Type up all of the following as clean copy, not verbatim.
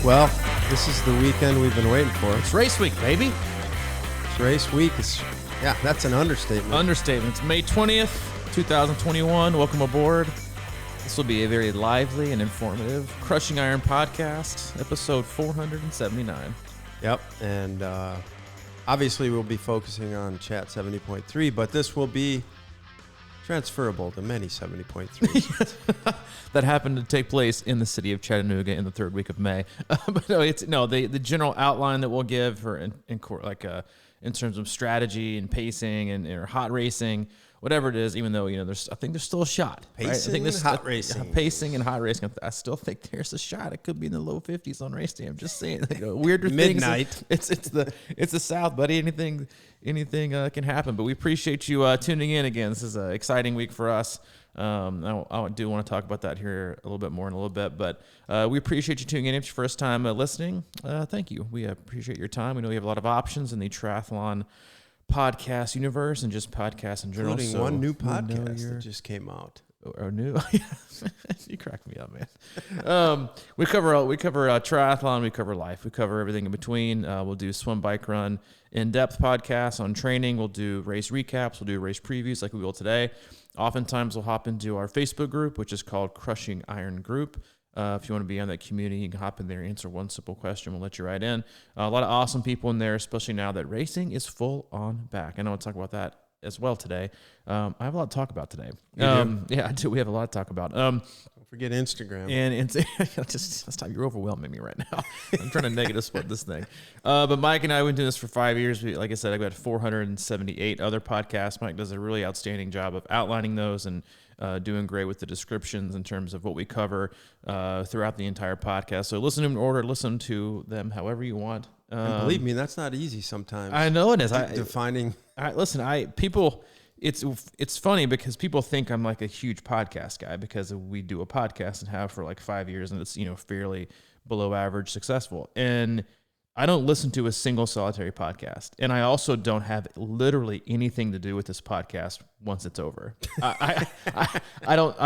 Well, this is the weekend we've been waiting for. It's race week, baby. It's race week. Yeah, that's an understatement. Understatement. It's May 20th, 2021. Welcome aboard. This will be a very lively and informative Crushing Iron podcast, episode 479. Yep, and obviously we'll be focusing on Chat 70.3, but this will be transferable to many 70.3s. That happened to take place in the city of Chattanooga in the third week of May. But no, the general outline that we'll give for in terms of strategy and pacing and or hot racing, whatever it is, even though, I think there's still a shot. Pacing, right? I think and hot racing. Pacing and hot racing. I still think there's a shot. It could be in the low 50s on race day. I'm just saying. Weirder Midnight. things. It's the South, buddy. Anything can happen. But we appreciate you tuning in again. This is an exciting week for us. I do want to talk about that here a little bit more in a little bit, but we appreciate you tuning in. If it's your first time listening, thank you. We appreciate your time. We know you have a lot of options in the triathlon podcast universe and just podcasts in general. Including one new podcast that just came out. Or new? You cracked me up, man. We cover triathlon, we cover life, we cover everything in between. We'll do swim, bike, run, in-depth podcasts on training. We'll do race recaps. We'll do race previews like we will today. Oftentimes we'll hop into our Facebook group, which is called Crushing Iron Group. If you want to be on that community, you can hop in there, answer one simple question. We'll let you right in. A lot of awesome people in there, especially now that racing is full on back. I know I'll talk about that as well today. I have a lot to talk about today. Yeah, I do. We have a lot to talk about. Don't forget Instagram. And just stop. You're overwhelming me right now. I'm trying to negative split this thing. But Mike and I have been doing this for 5 years. Like I said, I've got 478 other podcasts. Mike does a really outstanding job of outlining those and doing great with the descriptions in terms of what we cover throughout the entire podcast. So listen to them in order. Listen to them however you want. And believe me, that's not easy sometimes. I know it is. Defining. It's funny because people think I'm like a huge podcast guy because we do a podcast and have for like 5 years and it's, fairly below average successful. And I don't listen to a single solitary podcast. And I also don't have literally anything to do with this podcast once it's over. I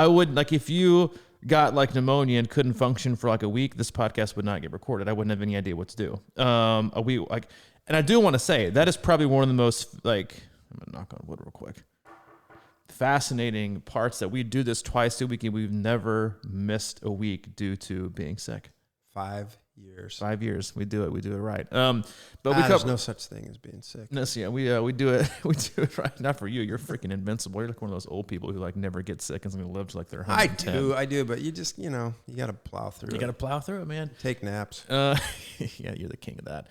wouldn't, like, if you got like pneumonia and couldn't function for like a week, this podcast would not get recorded. I wouldn't have any idea what to do. And I do want to say that is probably one of the most, like, I'm going to knock on wood real quick, fascinating parts that we do this twice a week and we've never missed a week due to being sick. 5 years. 5 years. We do it right. But there's no such thing as being sick. No, so yeah, we do it. We do it right. Not for you. You're freaking invincible. You're like one of those old people who like never get sick and is going to live to like they're 110. I do. But you just, you got to plow through it. You got to plow through it, man. Take naps. Yeah, you're the king of that.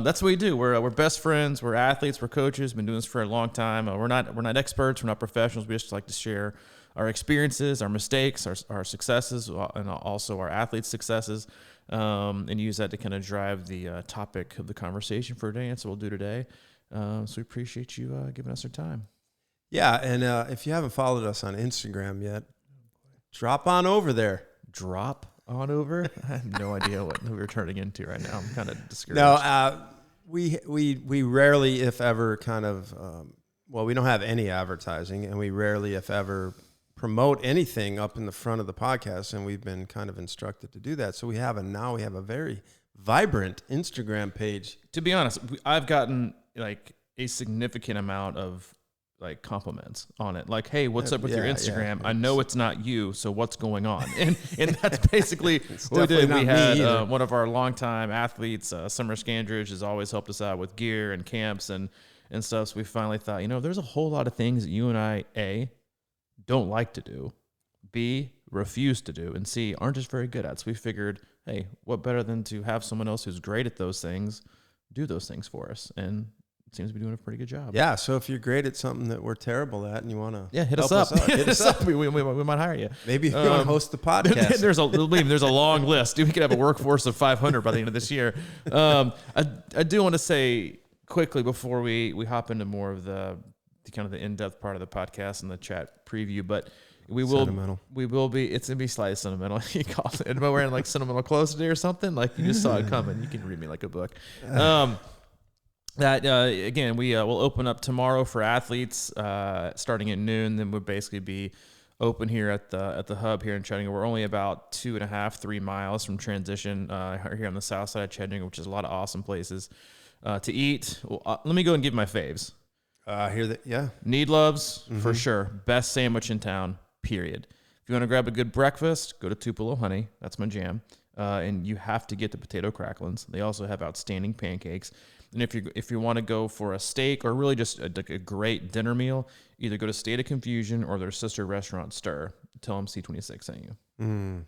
That's what we do. We're best friends. We're athletes. We're coaches. Been doing this for a long time. We're not experts. We're not professionals. We just like to share our experiences, our mistakes, our successes, and also our athletes' successes. And use that to kind of drive the topic of the conversation for today. And so we'll do today. So we appreciate you giving us your time. Yeah, and if you haven't followed us on Instagram yet, drop on over there. Drop on over? I have no idea who we're turning into right now. I'm kind of discouraged. No, we rarely, if ever, kind of, we don't have any advertising, and we rarely, if ever, promote anything up in the front of the podcast, and we've been kind of instructed to do that. So we have a very vibrant Instagram page. To be honest, I've gotten like a significant amount of like compliments on it. Like, hey, what's up with your Instagram? I know it's not you, so what's going on? And that's basically what we did. We had one of our longtime athletes, Summer Scandridge, has always helped us out with gear and camps and stuff. So we finally thought, there's a whole lot of things that you and I, don't like to do, B, refuse to do, and C, aren't just very good at. So we figured, hey, what better than to have someone else who's great at those things do those things for us, and it seems to be doing a pretty good job. Yeah, so if you're great at something that we're terrible at and you want to hit us up. Hit us up. We might hire you. Maybe you want to host the podcast. There's a long list. Dude, we could have a workforce of 500 by the end of this year. I do want to say quickly before we hop into more of the kind of the in-depth part of the podcast and the chat preview, but it's gonna be slightly sentimental. You call it. Am I wearing like sentimental clothes today or something? Like you just saw it coming. You can read me like a book. Again, we will open up tomorrow for athletes starting at noon. Then we'll basically be open here at the hub here in Chattanooga. We're only about 2.5-3 miles from transition here on the south side of Chattanooga, which is a lot of awesome places to eat. Well, let me go and give my faves. Hear that? Yeah. Need Loves, for sure. Best sandwich in town, period. If you want to grab a good breakfast, go to Tupelo Honey. That's my jam. And you have to get the potato cracklins. They also have outstanding pancakes. And if you want to go for a steak or really just a great dinner meal, either go to State of Confusion or their sister restaurant, Stir. Tell them C26 sent you.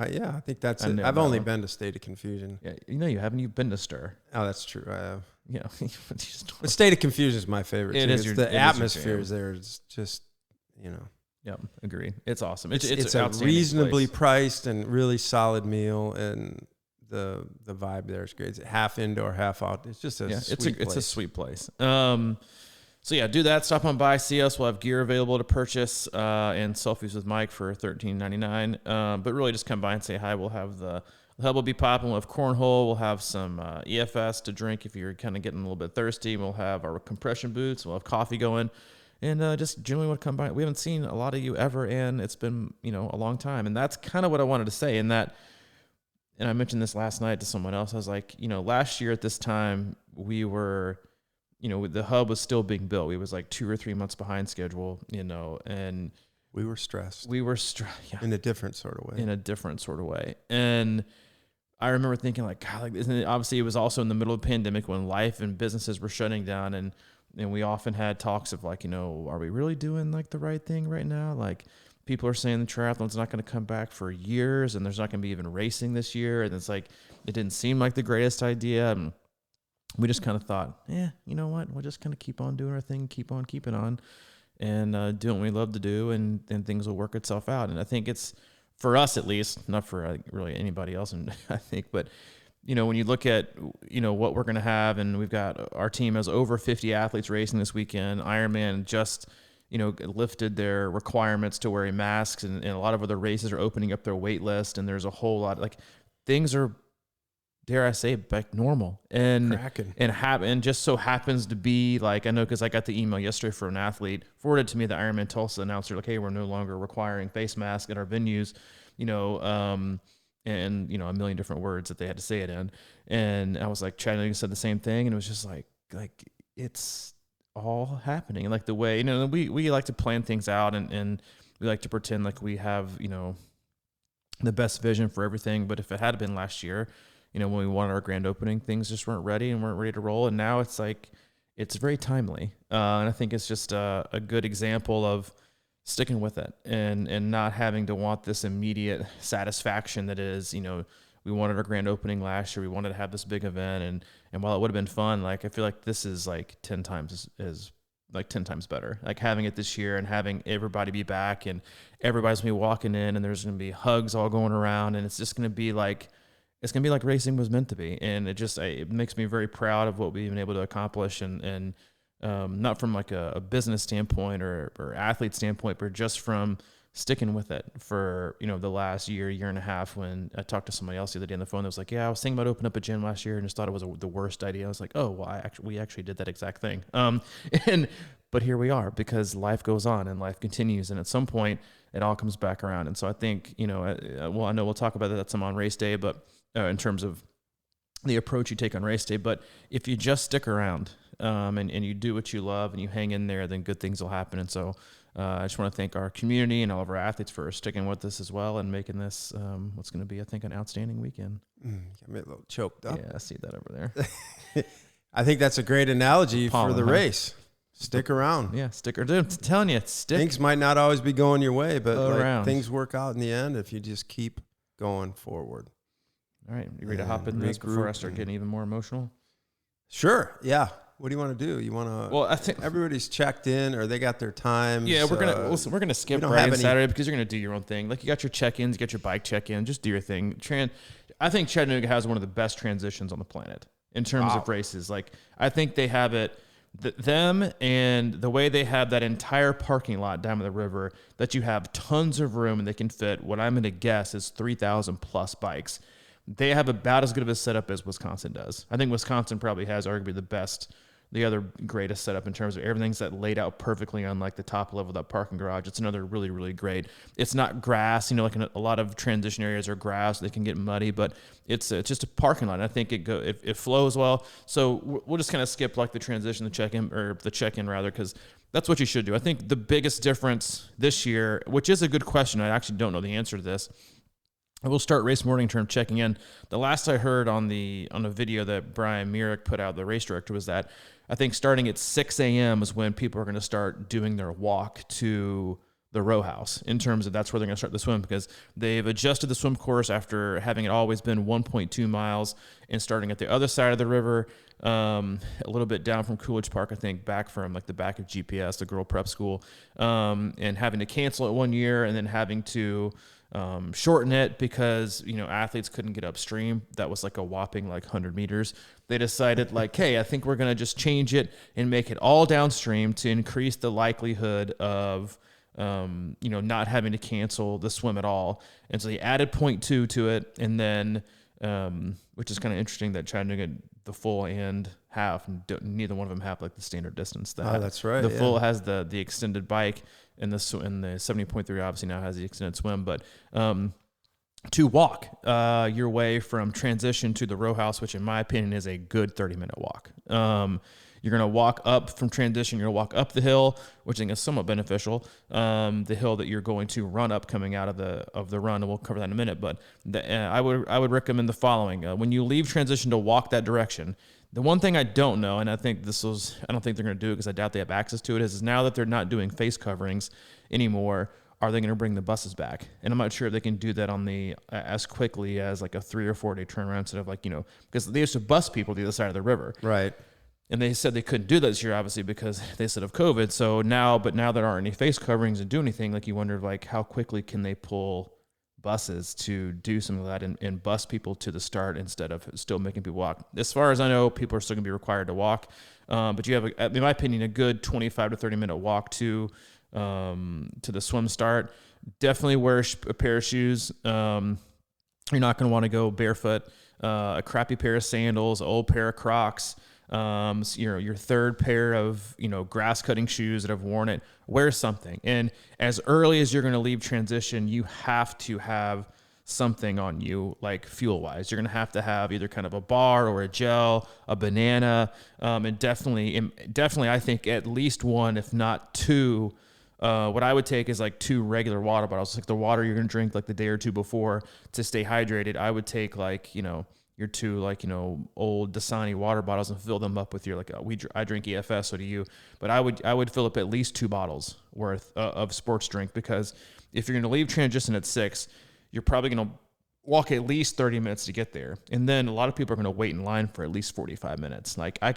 Yeah, I think that's it. I've only been to State of Confusion. Yeah, you haven't. You've been to Stir. Oh, that's true. I have. Yeah, but State of Confusion is my favorite. It too. is. The atmosphere is there. It's just, Yep, agreed. It's awesome. It's a reasonably priced and really solid meal, and the vibe there is great. It's half indoor, half out. It's just it's a sweet place. So yeah, do that. Stop on by, see us. We'll have gear available to purchase and selfies with Mike for $13.99. But really, just come by and say hi. We'll have the hub will be popping. We'll have cornhole. We'll have some EFS to drink if you're kind of getting a little bit thirsty. We'll have our compression boots. We'll have coffee going. And just generally want to come by. We haven't seen a lot of you ever, and it's been, a long time. And that's kind of what I wanted to say in that, and I mentioned this last night to someone else. I was like, last year at this time, we were, the hub was still being built. We was like 2 or 3 months behind schedule, and we were stressed. Yeah. In a different sort of way. And I remember thinking like, God, obviously it was also in the middle of the pandemic when life and businesses were shutting down, and we often had talks of like, are we really doing like the right thing right now? Like people are saying the triathlon's not going to come back for years and there's not going to be even racing this year. And it's like, it didn't seem like the greatest idea. And we just kind of thought, you know what? We'll just kind of keep on doing our thing, keep on keeping on and doing what we love to do. And things will work itself out. And I think it's for us, at least, not for really anybody else. And I think, but when you look at, what we're going to have, and we've got our team has over 50 athletes racing this weekend. Ironman just, lifted their requirements to wearing masks, and a lot of other races are opening up their wait list. And there's a whole lot, like things are, dare I say, like normal and just so happens to be like, I know, cause I got the email yesterday from an athlete forwarded to me, the Ironman Tulsa announcer, like, hey, we're no longer requiring face masks at our venues, and a million different words that they had to say it in. And I was like, Chattanooga said the same thing. And it was just like it's all happening. And like the way, we like to plan things out and we like to pretend like we have, the best vision for everything. But if it had been last year, when we wanted our grand opening, things just weren't ready and weren't ready to roll. And now it's like, it's very timely. And I think it's just a good example of sticking with it and not having to want this immediate satisfaction that is, we wanted our grand opening last year. We wanted to have this big event. And while it would have been fun, like, I feel like this is like 10 times like 10 times better. Like having it this year and having everybody be back and everybody's going to be walking in and there's going to be hugs all going around. And it's just going to be like, racing was meant to be. And it makes me very proud of what we've been able to accomplish and not from like a business standpoint or athlete standpoint, but just from sticking with it for, the last year and a half. When I talked to somebody else the other day on the phone, that was like, yeah, I was thinking about opening up a gym last year and just thought it was the worst idea. I was like, oh, well, we actually did that exact thing. But here we are because life goes on and life continues. And at some point it all comes back around. And so I think, I know we'll talk about that some on race day, but in terms of the approach you take on race day, but if you just stick around, and you do what you love and you hang in there, then good things will happen. And so I just want to thank our community and all of our athletes for sticking with us as well and making this what's going to be, I think, an outstanding weekend. Got me a little choked up. Yeah, I see that over there. I think that's a great analogy for the race. Stick around. Yeah, dude, I'm telling you, Things might not always be going your way, but things work out in the end if you just keep going forward. All right, you ready to hop in this before I start getting even more emotional? Sure, yeah. What do you want to do? You want to? Well, I think everybody's checked in, or they got their times. Yeah, we're gonna skip Friday and Saturday because you're gonna do your own thing. Like you got your check-ins, you got your bike check-in. Just do your thing. I think Chattanooga has one of the best transitions on the planet in terms of races. Like I think they have it. Them and the way they have that entire parking lot down by the river, that you have tons of room and they can fit what I'm going to guess is 3,000 plus bikes. They have about as good of a setup as Wisconsin does. I think Wisconsin probably has arguably the best the other greatest setup in terms of everything's that laid out perfectly on like the top level of that parking garage. It's another really, really great. It's not grass, you know, like a lot of transition areas are grass. They can get muddy, but it's just a parking lot. I think it flows well. So we'll just kind of skip like the transition, the check-in rather, because that's what you should do. I think the biggest difference this year, which is a good question, I actually don't know the answer to this. We'll start race morning term checking in. The last I heard on a video that Brian Myrick put out, the race director, was that I think starting at 6 a.m. is when people are going to start doing their walk to the row house, in terms of that's where they're going to start the swim, because they've adjusted the swim course after having it always been 1.2 miles and starting at the other side of the river, a little bit down from Coolidge Park, I think, back from like the back of GPS, the girl prep school, and having to cancel it 1 year and then having to shorten it because, you know, athletes couldn't get upstream. That was like a whopping like 100 meters. They decided like, hey, I think we're going to just change it and make it all downstream to increase the likelihood of, you know, not having to cancel the swim at all. And so they added 0.2 to it. And then, which is kind of interesting that Chattanooga, the full and half, neither one of them have like the standard distance. That's right. The full has the extended bike, and the 70.3 obviously now has the extended swim. But to walk your way from transition to the row house, which in my opinion is a good 30-minute walk. You're going to walk up from transition. You're going to walk up the hill, which I think is somewhat beneficial. The hill that you're going to run up coming out of the run, and we'll cover that in a minute. But I would recommend the following: when you leave transition to walk that direction. The one thing I don't know, and I think I don't think they're going to do it because I doubt they have access to it, is now that they're not doing face coverings anymore, are they going to bring the buses back? And I'm not sure if they can do that on the as quickly as like a 3 or 4 day turnaround, instead of like, you know, because they used to bus people to the other side of the river. Right. And they said they couldn't do that this year, obviously, because they said of COVID. So now there aren't any face coverings and do anything. Like, you wonder, like, how quickly can they pull buses to do some of that and bus people to the start instead of still making people walk. As far as I know, people are still going to be required to walk. But you have, in my opinion, a good 25 to 30-minute walk to the swim start. Definitely wear a pair of shoes. You're not going to want to go barefoot. A crappy pair of sandals, an old pair of Crocs. Your third pair of, you know, grass cutting shoes that have worn it. Wear something. And as early as you're going to leave transition, you have to have something on you, like fuel wise. You're going to have either kind of a bar or a gel, a banana, and definitely I think at least one, if not two. What I would take is like 2 regular water bottles, like the water you're going to drink like the day or two before to stay hydrated. I would take, like, you know, your 2, like, you know, old Dasani water bottles and fill them up with your, like, I drink EFS, so do you. But I would fill up at least 2 bottles worth of sports drink, because if you're going to leave transition at 6, you're probably going to walk at least 30 minutes to get there. And then a lot of people are going to wait in line for at least 45 minutes. Like, I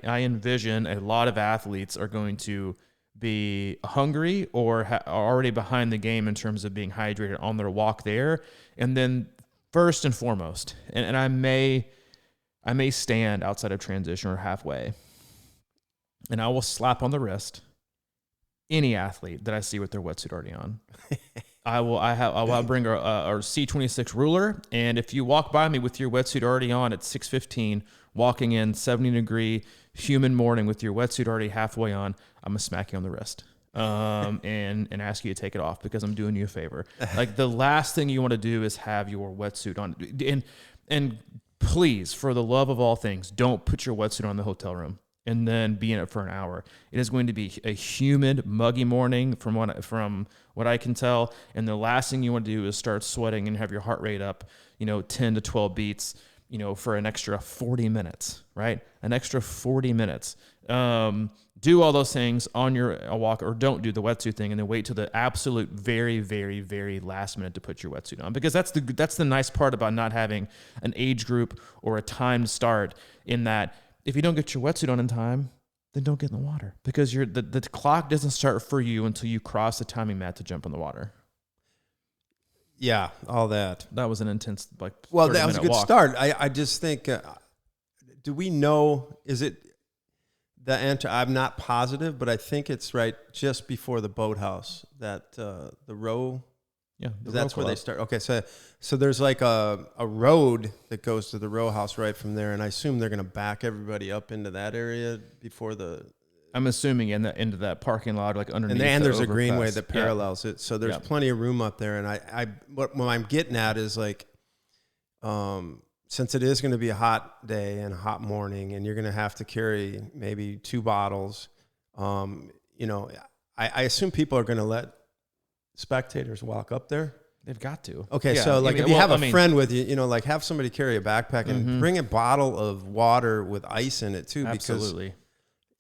envision a lot of athletes are going to be hungry or are already behind the game in terms of being hydrated on their walk there. And then first and foremost, and I may stand outside of transition or halfway, and I will slap on the wrist any athlete that I see with their wetsuit already on. I'll bring our C26 ruler, and if you walk by me with your wetsuit already on at 6:15, walking in 70-degree humid morning with your wetsuit already halfway on, I'm gonna smack you on the wrist. And ask you to take it off, because I'm doing you a favor. Like, the last thing you want to do is have your wetsuit on. And please, for the love of all things, don't put your wetsuit on in the hotel room and then be in it for an hour. It is going to be a humid, muggy morning from what I can tell. And the last thing you want to do is start sweating and have your heart rate up, 10 to 12 beats, for an extra 40 minutes, right? An extra 40 minutes. Do all those things on your walk, or don't do the wetsuit thing and then wait till the absolute very, very, very last minute to put your wetsuit on. Because that's the nice part about not having an age group or a time to start, in that if you don't get your wetsuit on in time, then don't get in the water, because the clock doesn't start for you until you cross the timing mat to jump in the water. Yeah, all that. That was an intense, that was a good walk. start. I just think, do we know, is it the answer? I'm not positive, but I think it's right just before the boathouse, that the row Yeah, That's where they start. Okay, so there's like a road that goes to the row house right from there, and I assume they're going to back everybody up into that area before the. I'm assuming into that parking lot, like underneath. And there's overpass. a greenway that parallels it, so there's plenty of room up there. And what I'm getting at is like, since it is going to be a hot day and a hot morning, and you're going to have to carry maybe 2 bottles, you know, I assume people are going to let spectators walk up there. They've got to. Okay, so like if you have a friend with you, you know, like have somebody carry a backpack and bring a bottle of water with ice in it too. Absolutely.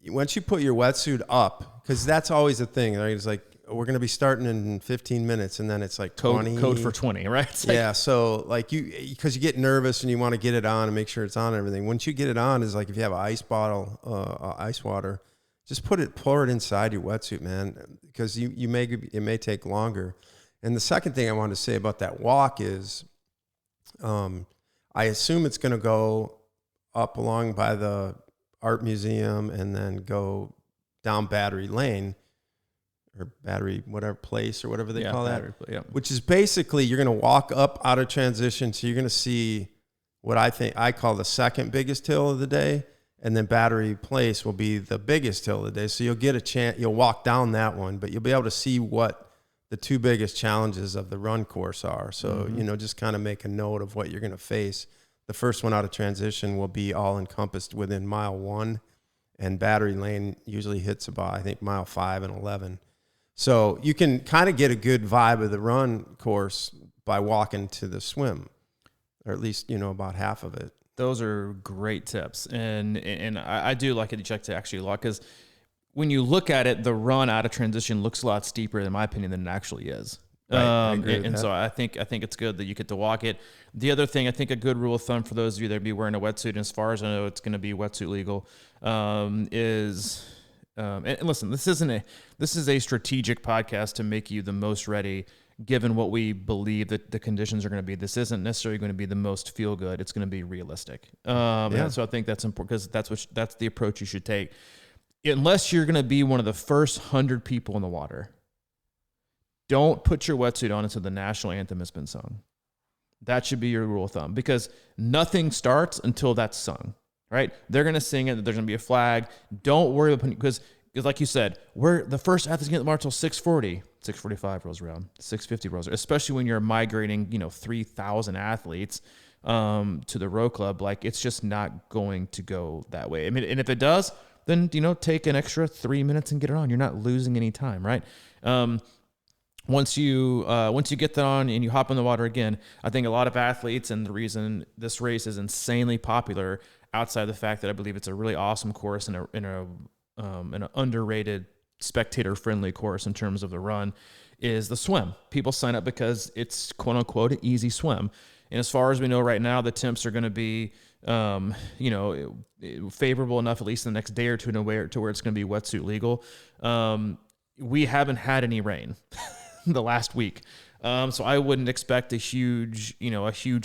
Because once you put your wetsuit up, because that's always a thing, right? It's like, we're going to be starting in 15 minutes, and then it's like 20. Code for 20, right? Yeah, so like because you get nervous and you want to get it on and make sure it's on and everything. Once you get it on, is like if you have an ice bottle, ice water, just pour it inside your wetsuit, man, because it may take longer. And the second thing I wanted to say about that walk is, I assume it's going to go up along by the art museum and then go down Battery Lane or Battery whatever place or whatever they call that, which is basically you're going to walk up out of transition. So you're going to see what I call the second biggest hill of the day. And then Battery Place will be the biggest hill of the day. So you'll get a chance, you'll walk down that one, but you'll be able to see what the 2 biggest challenges of the run course are. So, you know, just kind of make a note of what you're going to face. The first one out of transition will be all encompassed within mile 1, and Battery Lane usually hits about, I think, mile 5 and 11. So you can kind of get a good vibe of the run course by walking to the swim, or at least, you know, about half of it. Those are great tips. And I do like it to actually a lot, because when you look at it, the run out of transition looks a lot steeper, in my opinion, than it actually is. Right, I agree with that. So I think it's good that you get to walk it. The other thing, I think a good rule of thumb for those of you that be wearing a wetsuit, and as far as I know, it's going to be wetsuit legal, is, and listen, this is a strategic podcast to make you the most ready, given what we believe that the conditions are going to be. This isn't necessarily going to be the most feel good. It's going to be realistic. And so I think that's important, because that's the approach you should take. Unless you're going to be one of the first 100 people in the water, don't put your wetsuit on until the national anthem has been sung. That should be your rule of thumb, because nothing starts until that's sung, right? They're going to sing it. There's going to be a flag. Don't worry about, because like you said, we're the first athletes get to march till 6:40. 6:45 rolls around, 6:50 rolls around, especially when you're migrating, 3,000 athletes to the row club. Like, it's just not going to go that way. I mean, and if it does, then, take an extra 3 minutes and get it on. You're not losing any time, right? Once you get that on and you hop in the water again, I think a lot of athletes, and the reason this race is insanely popular, outside the fact that I believe it's a really awesome course and an underrated spectator-friendly course in terms of the run, is the swim. People sign up because it's quote-unquote an easy swim. And as far as we know right now, the temps are going to be, favorable enough, at least the next day or two, to where it's going to be wetsuit legal. We haven't had any rain the last week. So I wouldn't expect a huge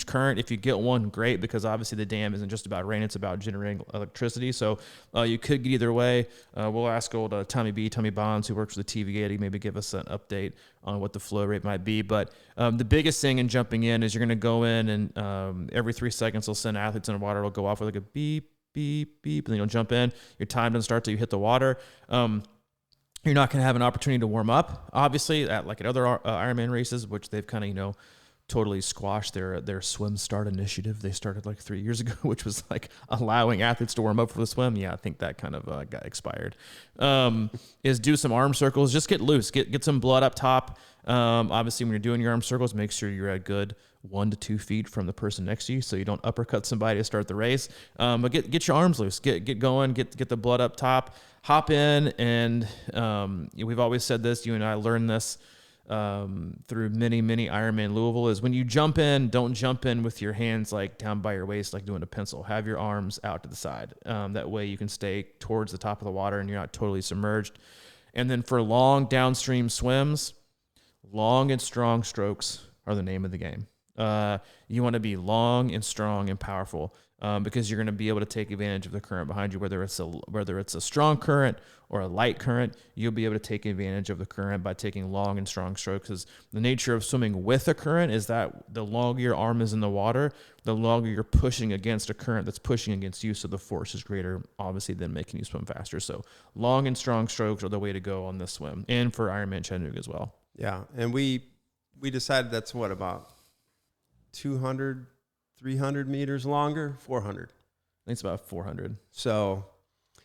current. If you get one, great, because obviously the dam isn't just about rain, it's about generating electricity. So you could get either way. We'll ask old Tommy Bonds, who works for the TVA, to maybe give us an update on what the flow rate might be. But the biggest thing in jumping in is you're going to go in, and every 3 seconds they'll send athletes in the water. It'll go off with like a beep, beep, beep, and then you'll jump in. Your time doesn't start till you hit the water. You're not going to have an opportunity to warm up, obviously, at other Ironman races, which they've kind of, totally squashed their swim start initiative. They started 3 years ago, which was allowing athletes to warm up for the swim. Yeah, I think that kind of got expired. Is do some arm circles. Just get loose. Get some blood up top. Obviously, when you're doing your arm circles, make sure you're at good 1 to 2 feet from the person next to you, so you don't uppercut somebody to start the race. But get your arms loose. Get going. Get the blood up top. Hop in, and we've always said this. You and I learned this through many Ironman Louisville, is when you jump in, don't jump in with your hands down by your waist like doing a pencil. Have your arms out to the side. That way you can stay towards the top of the water and you're not totally submerged. And then for long downstream swims, long and strong strokes are the name of the game. You want to be long and strong and powerful, because you're going to be able to take advantage of the current behind you, whether it's a strong current or a light current. You'll be able to take advantage of the current by taking long and strong strokes, because the nature of swimming with a current is that the longer your arm is in the water, the longer you're pushing against a current that's pushing against you, so the force is greater, obviously, than making you swim faster. So long and strong strokes are the way to go on this swim, and for Ironman Chattanooga as well. Yeah, and we decided that's what, about 200, 300 meters longer, 400. I think it's about 400. So,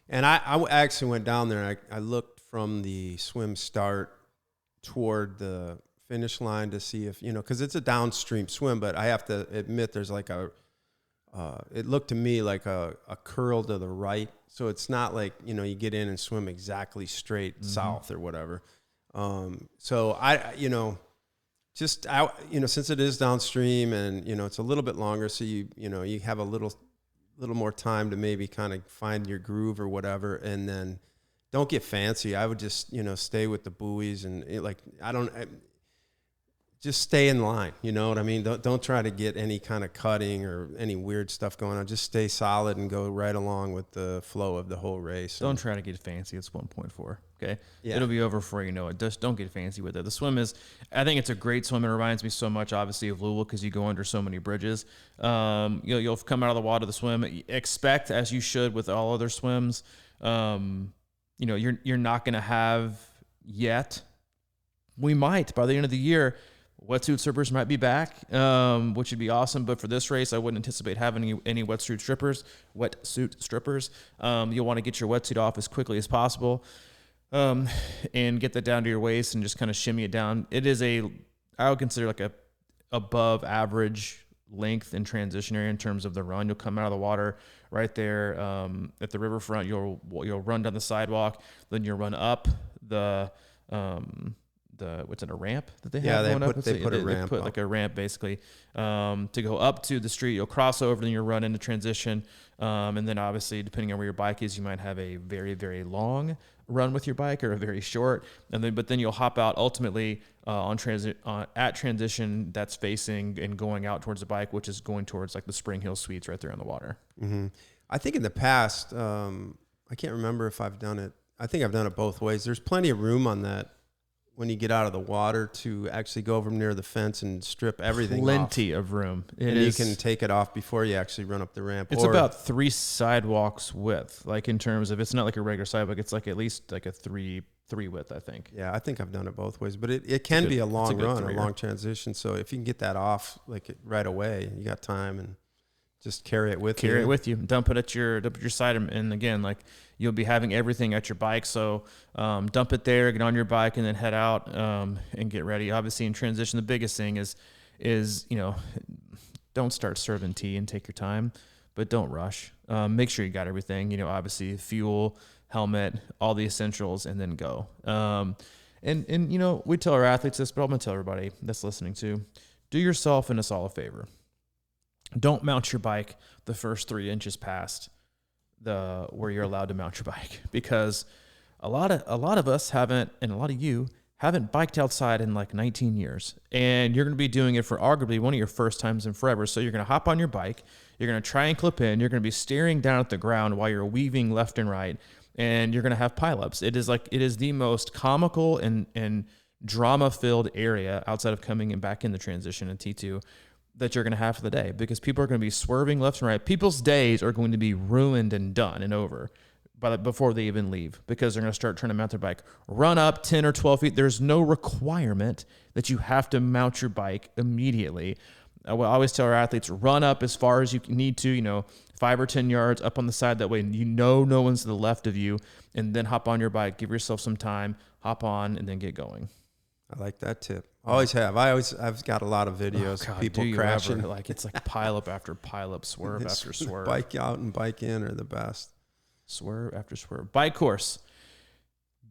and I actually went down there and I looked from the swim start toward the finish line to see if, because it's a downstream swim, but I have to admit there's like it looked to me like a curl to the right. So it's not like, you get in and swim exactly straight south or whatever. So just out, since it is downstream and, it's a little bit longer, so you have a little more time to maybe kind of find your groove or whatever, and then don't get fancy. I would just, stay with the buoys and just stay in line. You know what I mean? Don't try to get any kind of cutting or any weird stuff going on. Just stay solid and go right along with the flow of the whole race. Don't try to get fancy. It's 1.4. Okay. Yeah. It'll be over before you know it. Just don't get fancy with it. The swim I think it's a great swim. It reminds me so much, obviously, of Louisville, because you go under so many bridges. You'll come out of the water to swim. Expect, as you should with all other swims, you're not going to have yet. We might, by the end of the year, wetsuit strippers might be back, which would be awesome. But for this race, I wouldn't anticipate having any wetsuit strippers. You'll want to get your wetsuit off as quickly as possible, and get that down to your waist and just kind of shimmy it down. It is I would consider like a above average length and transition area in terms of the run. You'll come out of the water right there at the riverfront. You'll run down the sidewalk, then you'll run up the what's it, a ramp that they have going up? They put a ramp. They put like a ramp basically to go up to the street. You'll cross over, then you'll run into transition, and then obviously depending on where your bike is, you might have a very, very long run with your bike or a very short, but then you'll hop out ultimately at transition that's facing and going out towards the bike, which is going towards like the Spring Hill Suites right there on the water. Mm-hmm. I think in the past, I can't remember if I've done it. I think I've done it both ways. There's plenty of room on that when you get out of the water to actually go over near the fence and strip everything Plenty off. Of room. You can take it off before you actually run up the ramp. It's about 3 sidewalks width, like in terms of, it's not like a regular sidewalk. It's like at least like a three width, I think. Yeah, I think I've done it both ways, but it can be a long run, a long transition. So if you can get that off like right away, you got time, and just carry it with you. Carry it with you. Dump it at your side. And again, like you'll be having everything at your bike. So dump it there, get on your bike, and then head out and get ready. Obviously in transition, the biggest thing is don't start serving tea and take your time, but don't rush. Make sure you got everything, obviously fuel, helmet, all the essentials, and then go. And we tell our athletes this, but I'm going to tell everybody that's listening too, do yourself and us all a favor. Don't mount your bike the first 3 inches past where you're allowed to mount your bike, because a lot of us haven't, and a lot of you haven't biked outside in like 19 years, and you're going to be doing it for arguably one of your first times in forever. So you're going to hop on your bike, you're going to try and clip in, you're going to be staring down at the ground while you're weaving left and right, and you're going to have pileups. It is the most comical and drama-filled area outside of coming and back in the transition in T2 that you're going to have for the day, because people are going to be swerving left and right. People's days are going to be ruined and done and over before they even leave, because they're going to start trying to mount their bike. Run up 10 or 12 feet. There's no requirement that you have to mount your bike immediately. I will always tell our athletes, run up as far as you need to, 5 or 10 yards up on the side. That way, no one's to the left of you, and then hop on your bike. Give yourself some time, hop on, and then get going. I like that tip. Always have. I've got a lot of videos of people crashing. It's like pile up after pile up, swerve after swerve. Bike out and bike in are the best. Swerve after swerve. Bike course.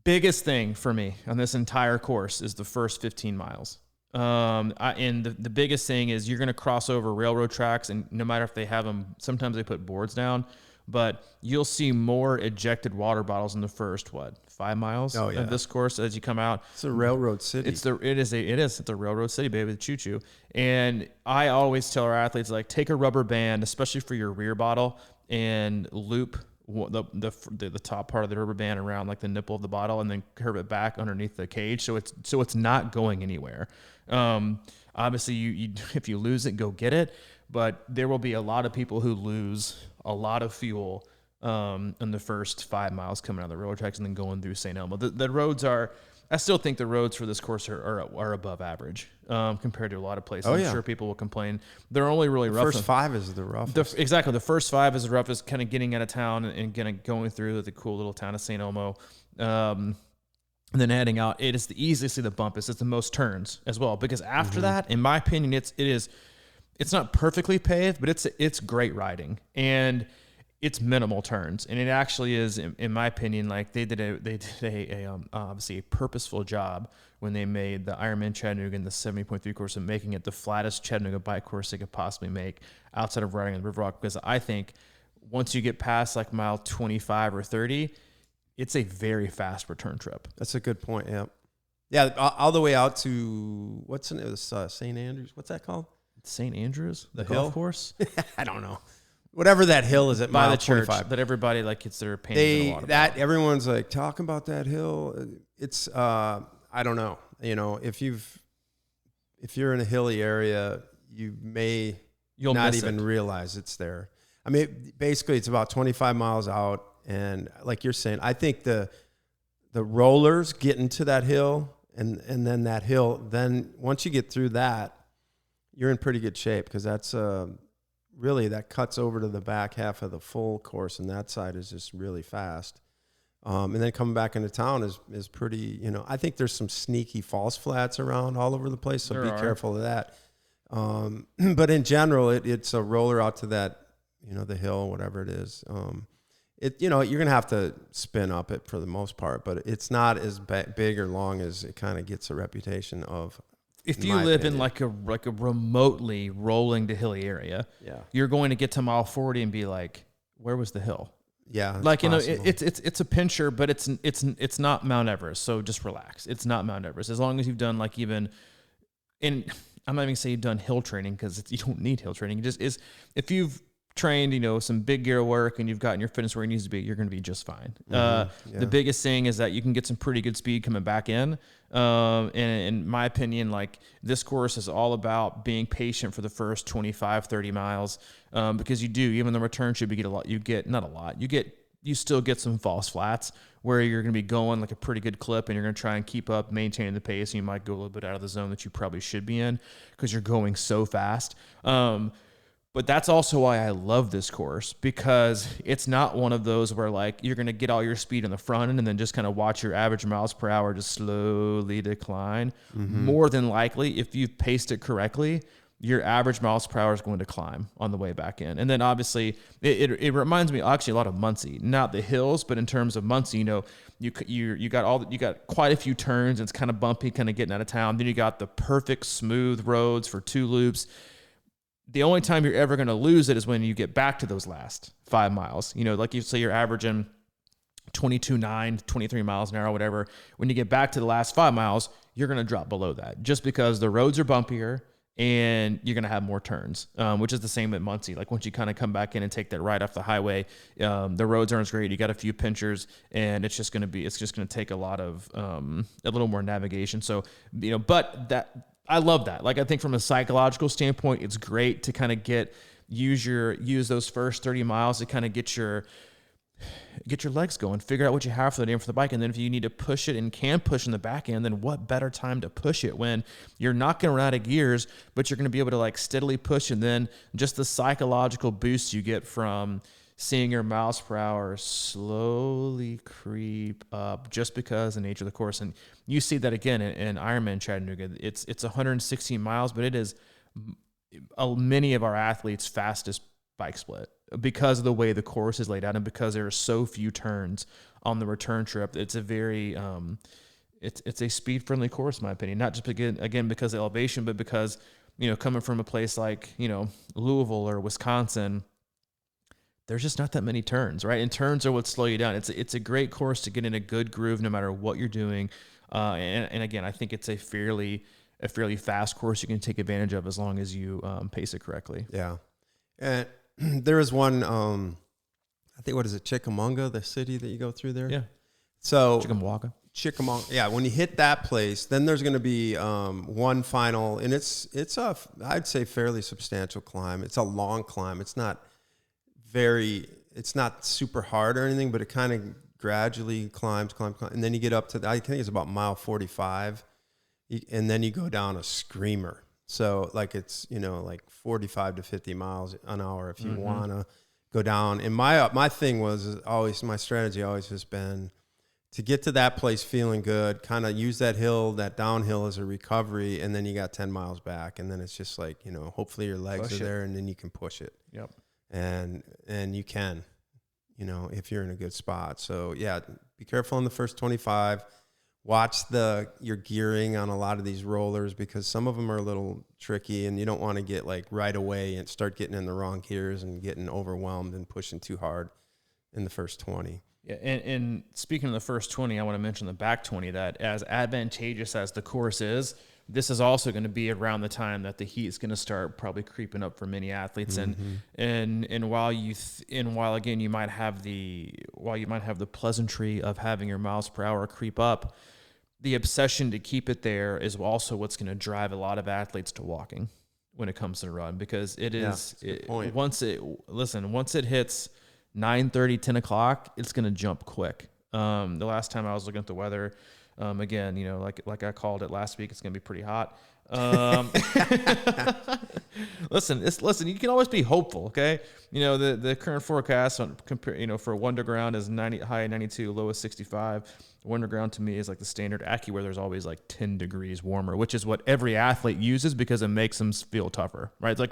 Biggest thing for me on this entire course is the first 15 miles. And the biggest thing is you're going to cross over railroad tracks, and no matter if they have them, sometimes they put boards down. but you'll see more ejected water bottles in the first 5 miles of this course as you come out. It's a railroad city. It's a railroad city, baby, the choo-choo. And I always tell our athletes, like, take a rubber band, especially for your rear bottle, and loop the top part of the rubber band around like the nipple of the bottle, and then curve it back underneath the cage, so it's not going anywhere. Obviously, you if you lose it, go get it. But there will be a lot of people who lose a lot of fuel in the first 5 miles coming out of the railroad tracks and then going through St. Elmo. The roads are, I still think the roads for this course are above average compared to a lot of places. I'm sure people will complain. They're only really rough. First 5 is the roughest. Exactly. The first 5 is the roughest, kind of getting out of town and kind of going through the cool little town of St. Elmo. And then heading out, it is the easiest to the bump. It's the most turns as well. Because after that, in my opinion, it's not perfectly paved, but it's great riding. And it's minimal turns, and it actually is, in my opinion, like they did obviously a purposeful job when they made the Ironman Chattanooga and the 70.3 course of making it the flattest Chattanooga bike course they could possibly make outside of riding on the River Rock. Because I think once you get past like mile 25 or 30, it's a very fast return trip. That's a good point. Yeah, all the way out to St. Andrews. What's that called? St. Andrews, the golf course. I don't know. Whatever that hill is at by mile the church 25. that everybody like gets their opinion in a lot about. Everyone's like talking about that hill. It's I don't know. You know, if you're in a hilly area, you'll not even realize it's there. I mean, basically it's about 25 miles out, and like you're saying, I think the rollers get into that hill, and then that hill, then once you get through that, you're in pretty good shape, because that's really, that cuts over to the back half of the full course, and that side is just really fast. And then coming back into town is pretty, I think there's some sneaky false flats around all over the place, so be careful of that. But in general, it's a roller out to that, the hill, whatever it is. You're going to have to spin up it for the most part, but it's not as big or long as it kind of gets a reputation of. If you live in like a remotely rolling to hilly area, you're going to get to mile 40 and be like, where was the hill? Yeah. Like, it's a pincher, but it's not Mount Everest. So just relax. It's not Mount Everest. As long as you've done like I'm not even gonna say you've done hill training, because you don't need hill training. It just is, if you've trained, some big gear work and you've gotten your fitness where it needs to be, you're going to be just fine. The biggest thing is that you can get some pretty good speed coming back in. And in my opinion, like, this course is all about being patient for the first 25, 30 miles. Because even the return trip, you still get some false flats where you're going to be going like a pretty good clip, and you're going to try and keep up maintaining the pace. And you might go a little bit out of the zone that you probably should be in, because you're going so fast. But that's also why I love this course, because it's not one of those where like you're going to get all your speed on the front end and then just kind of watch your average miles per hour just slowly decline. Mm-hmm. More than likely, if you've paced it correctly, your average miles per hour is going to climb on the way back in. And then obviously it reminds me actually a lot of Muncie, not the hills, but in terms of Muncie, you got quite a few turns, and it's kind of bumpy, kind of getting out of town. Then you got the perfect smooth roads for 2 loops. The only time you're ever going to lose it is when you get back to those last 5 miles. Like you say, you're averaging 22.9, 23 miles an hour, whatever. When you get back to the last 5 miles, you're going to drop below that, just because the roads are bumpier and you're going to have more turns, which is the same at Muncie. Like, once you kind of come back in and take that right off the highway, the roads aren't as great. You got a few pinchers, and it's just going to take a little more navigation. So, but that, I love that. Like, I think from a psychological standpoint, it's great to kind of use those first 30 miles to kind of get your legs going, figure out what you have for the day for the bike. And then if you need to push it and can push in the back end, then what better time to push it when you're not going to run out of gears, but you're going to be able to like steadily push. And then just the psychological boost you get from seeing your miles per hour slowly creep up, just because of the nature of the course. And you see that again in Ironman Chattanooga. It's 116 miles, but it is many of our athletes' fastest bike split, because of the way the course is laid out and because there are so few turns on the return trip. It's a very it's a speed friendly course, in my opinion. Not just again because of elevation, but because coming from a place like Louisville or Wisconsin, there's just not that many turns, right? And turns are what slow you down. It's a great course to get in a good groove no matter what you're doing. And again, I think it's a fairly fast course you can take advantage of as long as you pace it correctly. Yeah. And there is one, I think, what is it, Chickamauga, the city that you go through there? Yeah. So Chickamauga. Yeah. When you hit that place, then there's going to be one final, and it's I'd say fairly substantial climb. It's a long climb. It's not super hard or anything, but it kind of gradually climbs. And then you get up to, I think it's about mile 45. And then you go down a screamer. So like it's, like 45 to 50 miles an hour if you want to go down. And my thing my strategy always has been to get to that place feeling good, kind of use that downhill as a recovery, and then you got 10 miles back. And then it's just like, hopefully your legs are there and then you can push it. Yep. And you can, if you're in a good spot. So yeah, be careful in the first 25. Watch your gearing on a lot of these rollers, because some of them are a little tricky, and you don't want to get like right away and start getting in the wrong gears and getting overwhelmed and pushing too hard in the first 20. Yeah, and speaking of the first 20, I want to mention the back 20, that as advantageous as the course is, this is also going to be around the time that the heat is going to start probably creeping up for many athletes. And while again you might have the pleasantry of having your miles per hour creep up, the obsession to keep it there is also what's going to drive a lot of athletes to walking when it comes to the run, because once it hits 9:30, 10 o'clock, it's going to jump quick. The last time I was looking at the weather, again, like I called it last week, it's going to be pretty hot. Listen, you can always be hopeful. Okay. The current forecast for Wonderground is high 92, low is 65. Wonderground to me is like the standard AccuWeather. There's always like 10 degrees warmer, which is what every athlete uses because it makes them feel tougher, right? It's like,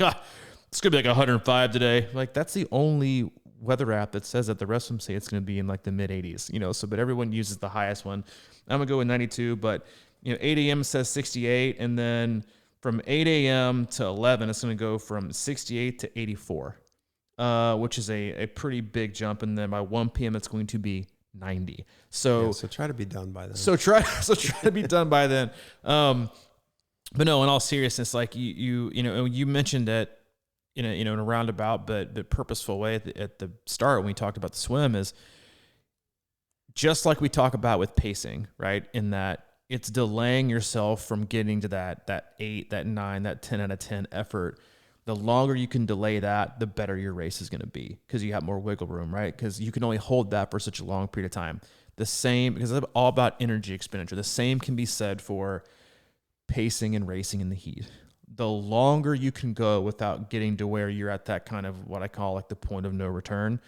it's going to be like 105 today. Like that's the only weather app that says that. The rest of them say it's going to be in like the mid 80s, but everyone uses the highest one. I'm going to go with 92, but 8 a.m. says 68. And then from 8 a.m. to 11, it's going to go from 68 to 84, which is a pretty big jump. And then by 1 p.m., it's going to be 90. So try to be done by then. So try to be done by then. But no, in all seriousness, like you mentioned that in a roundabout but purposeful way at the start when we talked about the swim, is just like we talk about with pacing, right? In that it's delaying yourself from getting to that 8, that 9, that 10 out of 10 effort. The longer you can delay that, the better your race is going to be, because you have more wiggle room, right? Because you can only hold that for such a long period of time. The same, because it's all about energy expenditure. The same can be said for pacing and racing in the heat. The longer you can go without getting to where you're at that kind of what I call like the point of no return,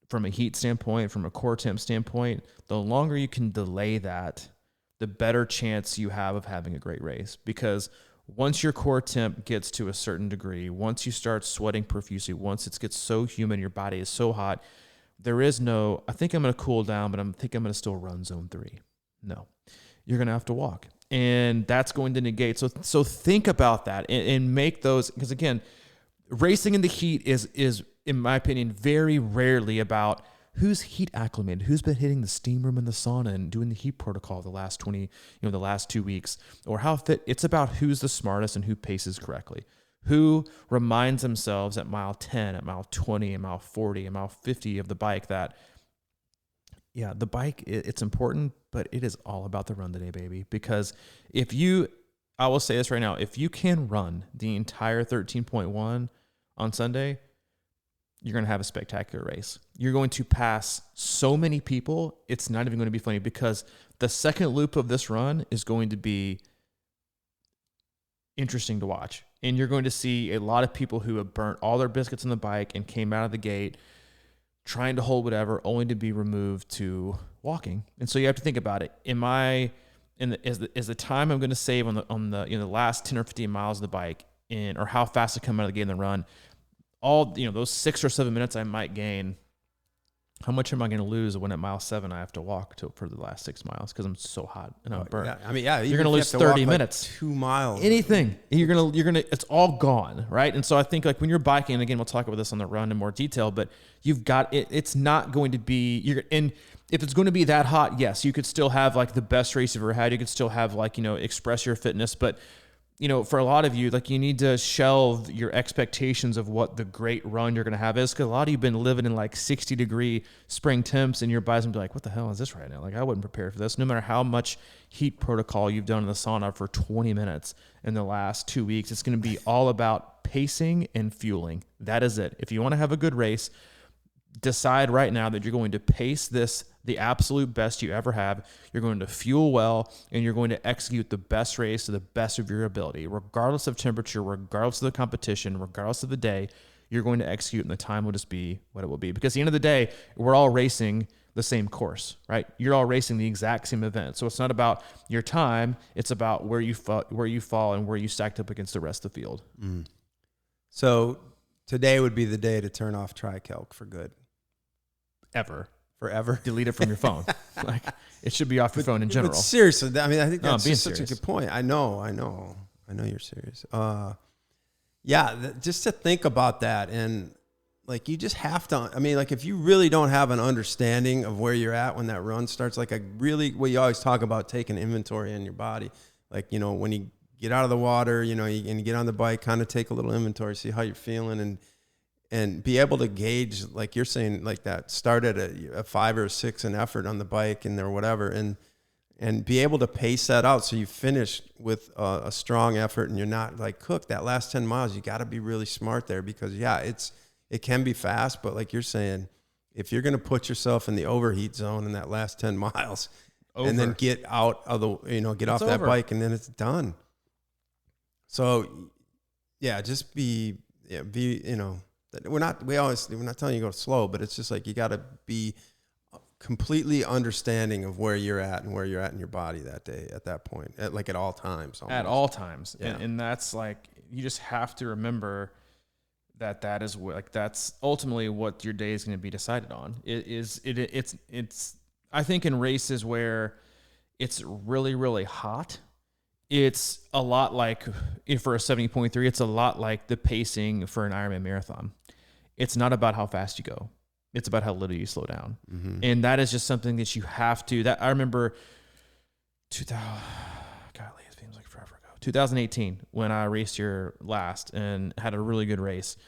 from a heat standpoint, from a core temp standpoint, the longer you can delay that, the better chance you have of having a great race. Because once your core temp gets to a certain degree, once you start sweating profusely, once it gets so humid, your body is so hot, there is no, I think I'm going to cool down, but I think I'm going to still run zone 3. No, you're going to have to walk. And that's going to negate. So think about that and make those, because again, racing in the heat is, in my opinion, very rarely about who's heat acclimated, who's been hitting the steam room and the sauna and doing the heat protocol the last the last 2 weeks, or how fit. It's about who's the smartest and who paces correctly, who reminds themselves at mile 10, at mile 20, at mile 40, at mile 50 of the bike that, yeah, the bike, it's important, but it is all about the run today, baby. Because I will say this right now, if you can run the entire 13.1 on Sunday, you're going to have a spectacular race. You're going to pass so many people, it's not even going to be funny, because the second loop of this run is going to be interesting to watch. And you're going to see a lot of people who have burnt all their biscuits on the bike and came out of the gate trying to hold whatever, only to be removed to walking. And so you have to think about it. Is the time I'm going to save on the last 10 or 15 miles of the bike, or how fast I come out of the gate in the run, all those 6 or 7 minutes I might gain how much am I going to lose when at mile 7 I have to walk for the last 6 miles because I'm so hot and I'm burnt? I mean, yeah, you're going to lose 30 minutes. Like 2 miles. Anything. You're going to, it's all gone, right? And so I think like when you're biking, and again, we'll talk about this on the run in more detail, but you've got it. It's not going to be, and if it's going to be that hot, yes, you could still have like the best race you've ever had. You could still have like, express your fitness, but for a lot of you, like you need to shelve your expectations of what the great run you're going to have is. Because a lot of you have been living in like 60-degree spring temps, and your body's going to be like, what the hell is this right now? Like I wasn't prepared for this. No matter how much heat protocol you've done in the sauna for 20 minutes in the last 2 weeks, it's going to be all about pacing and fueling. That is it. If you want to have a good race, decide right now that you're going to pace this the absolute best you ever have. You're going to fuel well, and you're going to execute the best race to the best of your ability, regardless of temperature, regardless of the competition, regardless of the day. You're going to execute, and the time will just be what it will be. Because at the end of the day, we're all racing the same course, right? You're all racing the exact same event. So it's not about your time. It's about where you fall and where you stacked up against the rest of the field. Mm. So today would be the day to turn off TriCalc for good. Forever. Delete it from your phone. Like it should be off your phone in general. But seriously, I mean, I think that's being just such a serious. good point. I know you're serious. Just to think about that, and like you just have to. I mean, like if you really don't have an understanding of where you're at when that run starts, like you always talk about taking inventory in your body. Like when you get out of the water, and you get on the bike, kind of take a little inventory, see how you're feeling, and be able to gauge, like you're saying, like that, start at a 5 or a 6 in effort on the bike or whatever, and be able to pace that out so you finish with a strong effort and you're not like cooked. That last 10 miles, you got to be really smart there because, it can be fast, but like you're saying, if you're going to put yourself in the overheat zone in that last 10 miles and then get out of get off that bike and then it's done. So, just we're not telling you to go slow, but it's just like you got to be completely understanding of where you're at and where you're at in your body that day at that point, at all times. Almost. At all times. Yeah. And that's like, you just have to remember that is that's ultimately what your day is going to be decided on. It's I think in races where it's really, really hot, it's a lot like for a 70.3, it's a lot like the pacing for an Ironman marathon. It's not about how fast you go. It's about how little you slow down. Mm-hmm. And that is just something that you have to, that I remember 2018 when I raced here last and had a really good race.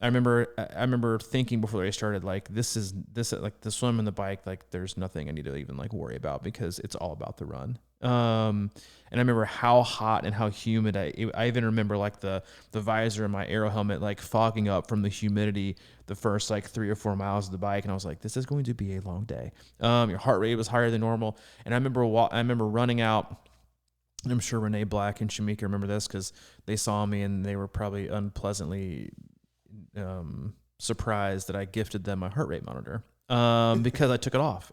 I remember thinking before the race started, like this like the swim and the bike, like there's nothing I need to even like worry about because it's all about the run. And I remember how hot and how humid I even remember like the visor in my aero helmet, like fogging up from the humidity the first like 3 or 4 miles of the bike. And I was like, this is going to be a long day. Your heart rate was higher than normal. And I remember running out, and I'm sure Renee Black and Shamika remember this because they saw me and they were probably unpleasantly surprised that I gifted them my heart rate monitor because I took it off.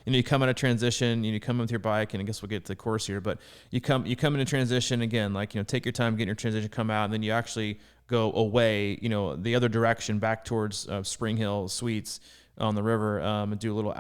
You come out of transition, you come with your bike, and I guess we'll get to the course here, but you come into transition again, like, take your time getting your transition, come out, and then you actually go away, the other direction back towards Spring Hill Suites on the river, and do a little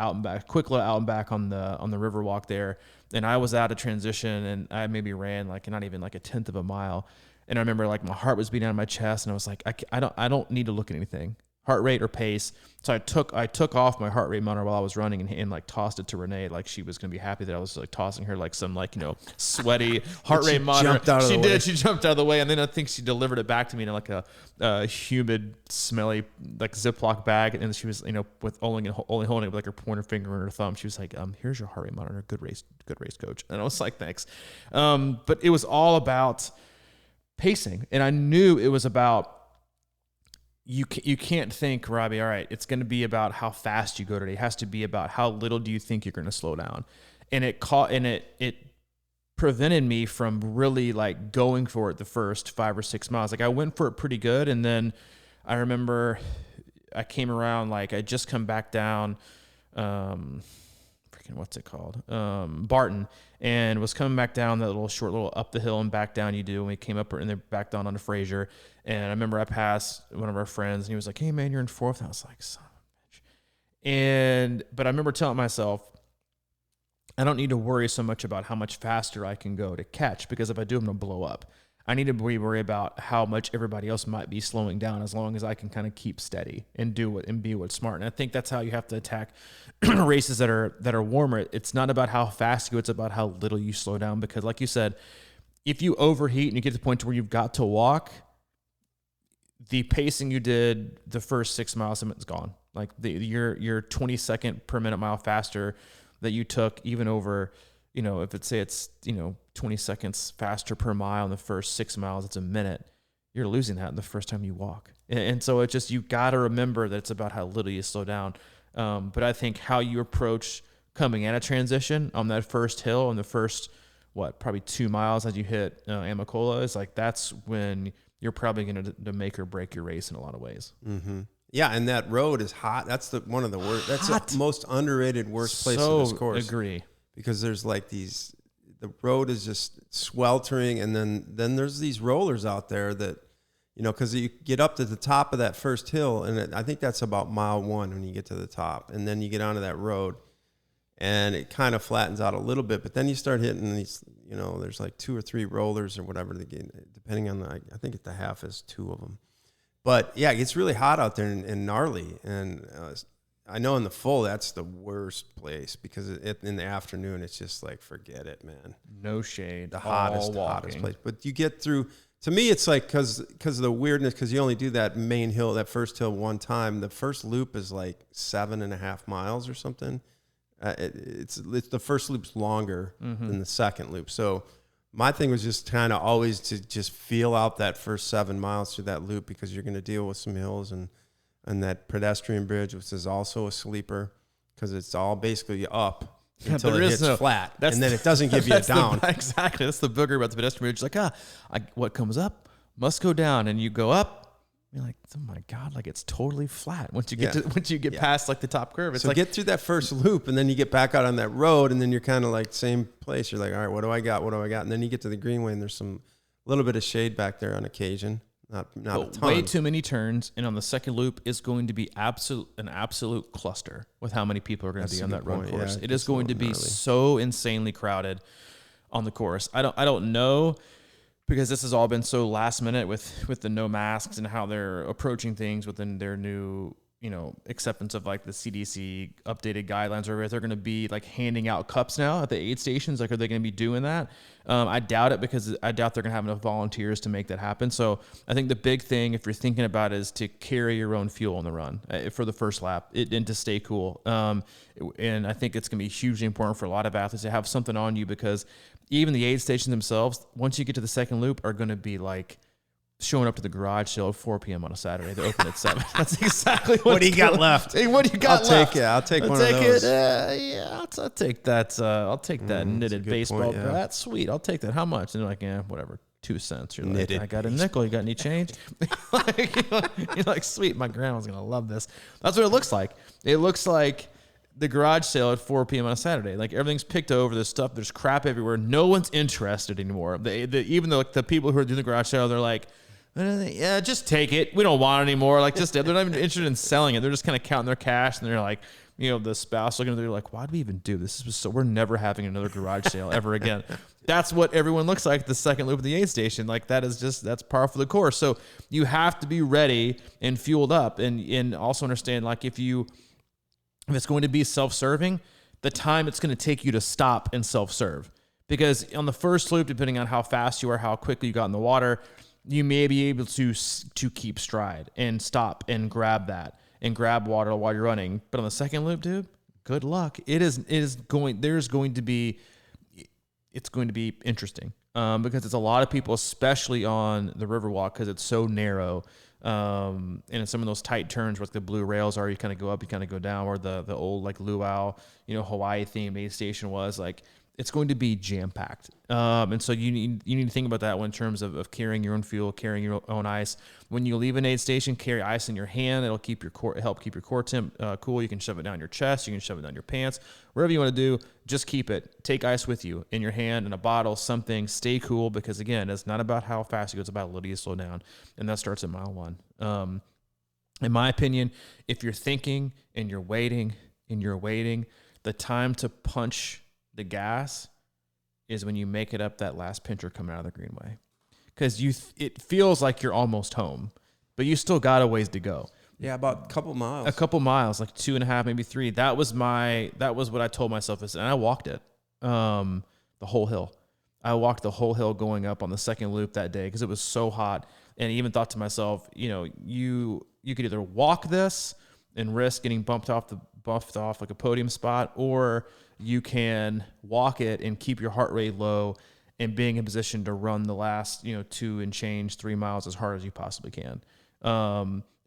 quick little out and back on the river walk there. And I was out of transition and I maybe ran like not even like a 1/10 of a mile. And I remember like my heart was beating out of my chest and I was like, I don't need to look at anything, heart rate or pace. So I took off my heart rate monitor while I was running and like tossed it to Renee. Like she was going to be happy that I was like tossing her like some like, sweaty heart rate monitor. She did. She jumped out of the way. And then I think she delivered it back to me in like a humid, smelly, like Ziploc bag. And she was, with only holding it with like her pointer finger and her thumb. She was like, here's your heart rate monitor. Good race, coach. And I was like, thanks. But it was all about pacing. And I knew it was about, you can't think, Robbie, all right, it's going to be about how fast you go today. It has to be about how little do you think you're going to slow down. And it prevented me from really like going for it the first 5 or 6 miles. Like I went for it pretty good. And then I remember I came around, like I just come back down, what's it called? Barton, and was coming back down that short little up the hill and back down you do. And we came up and then back down onto Fraser. And I remember I passed one of our friends and he was like, hey man, you're in 4th. And I was like, son of a bitch. But I remember telling myself, I don't need to worry so much about how much faster I can go to catch, because if I do, I'm going to blow up. I need to worry about how much everybody else might be slowing down, as long as I can kind of keep steady and be what's smart. And I think that's how you have to attack races that are warmer. It's not about how fast you go, it's about how little you slow down. Because like you said, if you overheat and you get to the point where you've got to walk, the pacing you did the first 6 miles of it is gone. Like your 22nd per minute mile faster that you took, even over, if it's 20 seconds faster per mile in the first 6 miles, it's a minute. You're losing that in the first time you walk. And so it's just, you got to remember that it's about how little you slow down. But I think how you approach coming at a transition on that first hill, on the first, probably 2 miles as you hit Amicola, is like, that's when you're probably going to make or break your race in a lot of ways. Mm-hmm. Yeah, and that road is hot. That's one of the worst. That's the most underrated worst place of this course. Agree. Because there's like the road is just sweltering, and then there's these rollers out there that, because you get up to the top of that first hill, and I think that's about mile 1 when you get to the top, and then you get onto that road, and it kind of flattens out a little bit, but then you start hitting these, there's like 2 or 3 rollers or whatever, depending on I think at the half is 2 of them. But yeah, it gets really hot out there and gnarly. And I know in the full, that's the worst place, because in the afternoon, it's just like, forget it, man. No shade. The hottest place. But you get through, to me, it's like, because of the weirdness, because you only do that main hill, that first hill one time. The first loop is like 7.5 miles or something. It's the first loop's longer than the second loop. So my thing was just kind of always to just feel out that first 7 miles through that loop, because you're going to deal with some hills and that pedestrian bridge, which is also a sleeper, because it's all basically up until it hits flat, and then it doesn't give you a down. Exactly. That's the booger about the pedestrian bridge. Like, what comes up must go down, and you go up. You're like, oh my God, like it's totally flat once you get past like the top curve. It's so like, get through that first loop, and then you get back out on that road, and then you're kind of like same place. You're like, all right, what do I got? And then you get to the greenway, and there's some little bit of shade back there on occasion. Not a ton. Way too many turns, and on the second loop is going to be an absolute cluster with how many people are going to be on that road course. It is going to be so insanely crowded on the course. I don't know, because this has all been so last minute with the no masks and how they're approaching things within their new, acceptance of like the CDC updated guidelines, or if they're going to be like handing out cups now at the aid stations. Like, are they going to be doing that? I doubt it, because I doubt they're going to have enough volunteers to make that happen. So I think the big thing, if you're thinking about it, is to carry your own fuel on the run for the first lap and to stay cool. And I think it's going to be hugely important for a lot of athletes to have something on you, because even the aid stations themselves, once you get to the second loop, are going to be like showing up to the garage sale at 4 p.m. on a Saturday. They open at 7. That's exactly what do you got left. Hey, what do you got left? I'll take one of those. I'll take that. I'll take that knitted baseball bat. Sweet. I'll take that. How much? And they're like, whatever. 2 cents. You're knitted. Like, I got a nickel. You got any change? You're like, sweet. My grandma's going to love this. That's what it looks like. It looks like the garage sale at 4 p.m. on a Saturday. Like, everything's picked over. There's stuff. There's crap everywhere. No one's interested anymore. Even the people who are doing the garage sale, they're like, yeah, just take it. We don't want it anymore. Like, they're not even interested in selling it. They're just kind of counting their cash, and they're like, the spouse looking at them, they're like, why do we even do this? We're never having another garage sale ever again. That's what everyone looks like at the second loop of the aid station. Like, that's par for the course. So you have to be ready and fueled up, and also understand, like, if it's going to be self-serving, the time it's going to take you to stop and self-serve. Because on the first loop, depending on how fast you are, how quickly you got in the water, you may be able to keep stride and stop and grab that and grab water while you're running. But on the second loop, dude, good luck. It's going to be interesting because it's a lot of people, especially on the Riverwalk, because it's so narrow. And in some of those tight turns where the blue rails are, you kind of go up, you kind of go down, where the old like luau, Hawaii themed aid station was. Like, it's going to be jam-packed. And so you need to think about that in terms of carrying your own fuel, carrying your own ice. When you leave an aid station, carry ice in your hand. It'll help keep your core temp cool. You can shove it down your chest. You can shove it down your pants. Whatever you want to do, just keep it. Take ice with you in your hand, in a bottle, something. Stay cool, because, again, it's not about how fast you go. It's about how little you slow down. And that starts at mile 1. In my opinion, if you're thinking and you're waiting, the time to punch the gas is when you make it up that last pincher coming out of the greenway. Because it feels like you're almost home, but you still got a ways to go. Yeah, about a couple miles. A couple miles, like 2.5, maybe 3. That was what I told myself, and I walked it, the whole hill. I walked the whole hill going up on the second loop that day because it was so hot. And I even thought to myself, you could either walk this and risk getting buffed off like a podium spot, or you can walk it and keep your heart rate low and being in position to run the last 2 and change 3 miles as hard as you possibly can.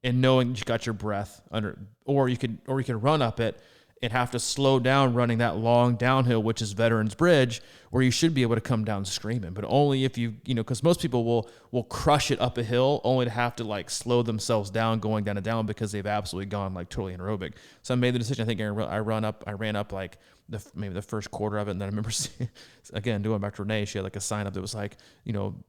And knowing you got your breath under, or you could run up it and have to slow down running that long downhill, which is Veterans Bridge, where you should be able to come down screaming, but only if because most people will crush it up a hill only to have to like slow themselves down going down and down because they've absolutely gone like totally anaerobic. So I made the decision. I think I ran up like maybe the first quarter of it, and then I remember seeing, again, doing back to Renee, she had like a sign up that was like, don't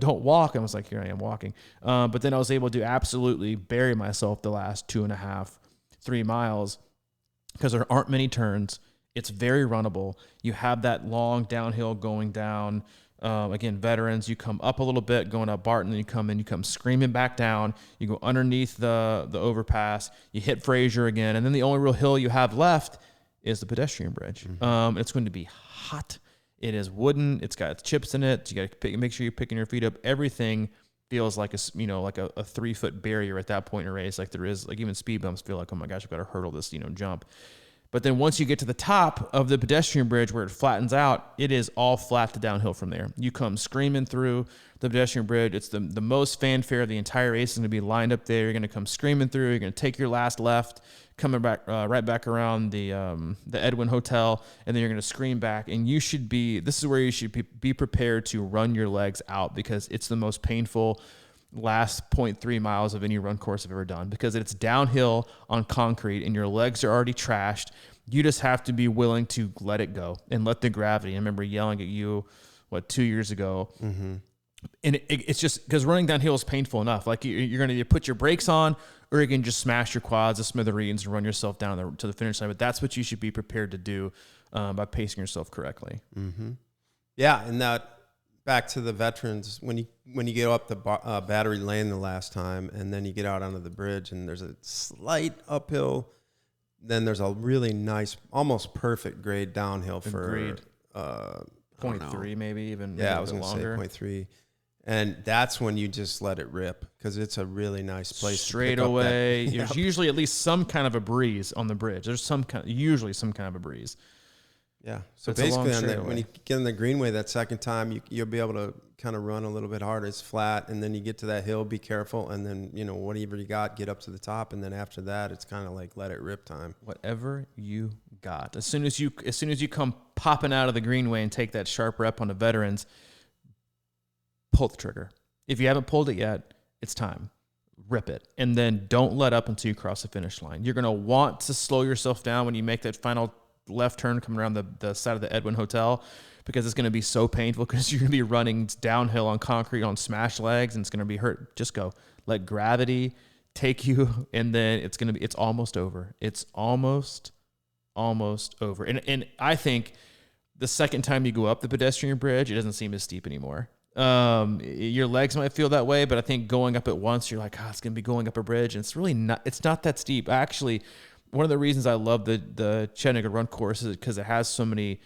walk. And I was like, here I am walking. But then I was able to absolutely bury myself the last 2.5, 3 miles because there aren't many turns. It's very runnable. You have that long downhill going down. Again, Veterans, you come up a little bit, going up Barton, then you come screaming back down. You go underneath the overpass. You hit Fraser again, and then the only real hill you have left is the pedestrian bridge. Mm-hmm. It's going to be hot. It is wooden. It's got chips in it. You got to make sure you're picking your feet up. Everything feels like a 3-foot barrier at that point in a race. Like there is, like even speed bumps feel like, oh my gosh, I've got to hurdle this, jump. But then once you get to the top of the pedestrian bridge where it flattens out, it is all flat to downhill from there. You come screaming through the pedestrian bridge. It's the most fanfare of the entire race is going to be lined up there. You're going to come screaming through. You're going to take your last left, coming back right back around the Edwin Hotel, and then you're going to scream back. And this is where you should be prepared to run your legs out because it's the most painful last 0.3 miles of any run course I've ever done because it's downhill on concrete and your legs are already trashed. You just have to be willing to let it go and let the gravity. I remember yelling at you, 2 years ago. Mm-hmm. And it's just because running downhill is painful enough. Like you're going to put your brakes on or you can just smash your quads to smithereens and run yourself down to the finish line. But that's what you should be prepared to do by pacing yourself correctly. Mm-hmm. Yeah, and that back to the Veterans, when you get up the Battery Lane the last time and then you get out onto the bridge and there's a slight uphill, then there's a really nice, almost perfect grade downhill for 0.3 maybe even. Yeah, I was going to say 0.3. And that's when you just let it rip because it's a really nice place. Straight away, there's usually at least some kind of a breeze on the bridge. There's usually some kind of a breeze. Yeah. So it's basically, when you get on the greenway that second time, you'll be able to kind of run a little bit harder. It's flat, and then you get to that hill, be careful, and then whatever you got, get up to the top, and then after that, it's kind of like let it rip time. Whatever you got. As soon as you come popping out of the greenway and take that sharp rep on the Veterans, pull the trigger. If you haven't pulled it yet, it's time. Rip it, and then don't let up until you cross the finish line. You're going to want to slow yourself down when you make that final left turn coming around the side of the Edwin Hotel because it's going to be so painful because you're going to be running downhill on concrete on smashed legs and it's going to be hurt. Just go. Let gravity take you, and then it's almost over. It's almost over. And I think the second time you go up the pedestrian bridge, it doesn't seem as steep anymore. Your legs might feel that way, but I think going up at once, you're like, it's going to be going up a bridge, and it's not that steep. Actually, one of the reasons I love the Chattanooga run course is because it has so many,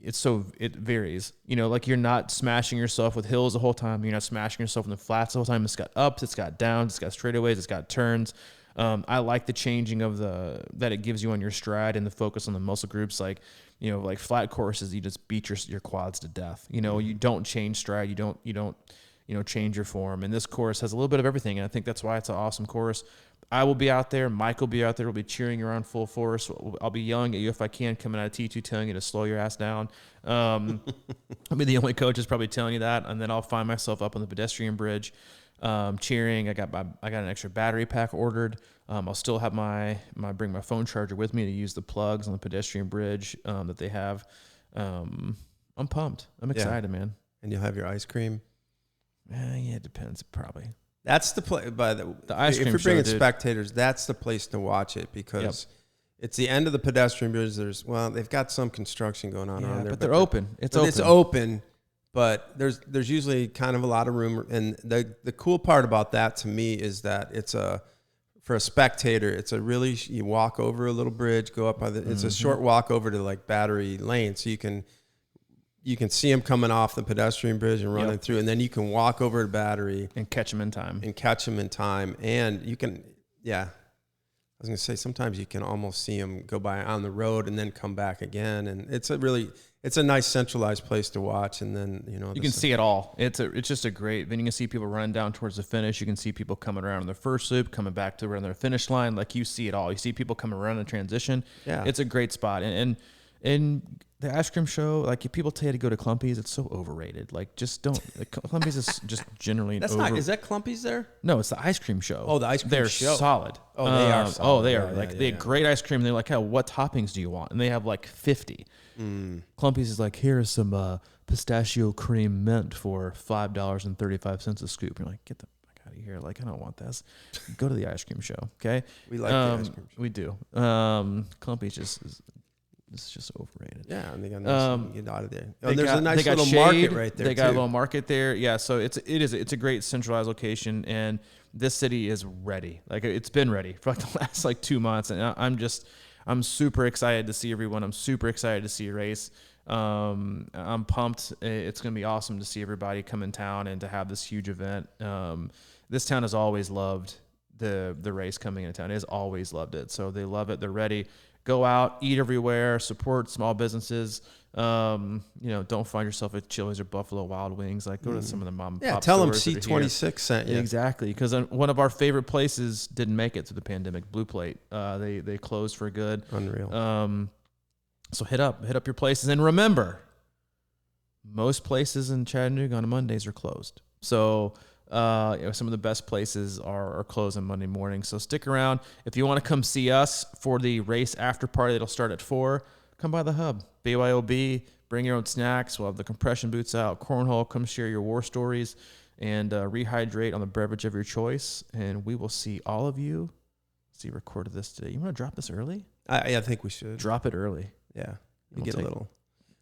it varies. Like you're not smashing yourself with hills the whole time. You're not smashing yourself in the flats the whole time. It's got ups, it's got downs, it's got straightaways, it's got turns. I like the changing of that it gives you on your stride and the focus on the muscle groups. Like, like flat courses, you just beat your quads to death. You don't change stride. You don't change your form. And this course has a little bit of everything. And I think that's why it's an awesome course. I will be out there. Mike will be out there. We'll be cheering you on full force. I'll be yelling at you if I can, coming out of T2, telling you to slow your ass down. I'll be the only coach that's probably telling you that. And then I'll find myself up on the pedestrian bridge, cheering. I got an extra battery pack ordered. I'll still have bring my phone charger with me to use the plugs on the pedestrian bridge that they have. I'm pumped. I'm excited, man. And you'll have your ice cream. Yeah, it depends, probably. That's the place. The ice cream if you're show, bringing dude. spectators, that's the place to watch it because it's the end of the pedestrian bridge. They've got some construction going on around there, but they're open. It's open, but there's usually kind of a lot of room. And the cool part about that to me is that for a spectator, you walk over a little bridge, go up it's a short walk over to like Battery Lane, so you can see them coming off the pedestrian bridge and running through, and then you can walk over to Battery and catch them in time. And you can, I was going to say, sometimes you can almost see them go by on the road and then come back again. And it's a nice centralized place to watch. And then, you can see it all. It's just a great, then you can see people running down towards the finish. You can see people coming around in the first loop, coming back to around their finish line. Like, you see it all. You see people coming around in transition. Yeah. It's a great spot. And the ice cream show, like, if people tell you to go to Clumpy's, it's so overrated. Like, just don't. Clumpy's is just generally Is that Clumpy's there? No, it's the ice cream show. Oh, the ice cream They're show. They're solid. Oh, they are solid. Oh, they are. They have great ice cream. They're like, hey, what toppings do you want? And they have like 50. Clumpy's is like, here's some pistachio cream mint for $5.35 a scoop. And you're like, get the fuck out of here. Like, I don't want this. Go to the ice cream show, okay? We like the ice cream show. We do. Clumpy's it's just overrated. Yeah, and they got get out of there. There's a nice little market right there. They got a little market there. Yeah, so it's a great centralized location, and this city is ready. Like, it's been ready for like the last like 2 months, and I'm super excited to see everyone. I'm super excited to see a race. I'm pumped. It's gonna be awesome to see everybody come in town and to have this huge event. This town has always loved the race coming into town. It has always loved it, so they love it. They're ready. Go out, eat everywhere, support small businesses. Don't find yourself at Chili's or Buffalo Wild Wings. Like, go to some of the mom and pop tell them stores C26 sent you. Exactly, because one of our favorite places didn't make it through the pandemic. Blue Plate, they closed for good. Unreal. So hit up your places, and remember, most places in Chattanooga on Mondays are closed. So. Some of the best places are closed on Monday morning. So stick around. If you want to come see us for the race after party that'll start at 4, come by the hub. BYOB, bring your own snacks. We'll have the compression boots out, cornhole, come share your war stories, and rehydrate on the beverage of your choice. And we will see all of you. See, recorded this today. You want to drop this early? I think we should. Drop it early. Yeah. You get a little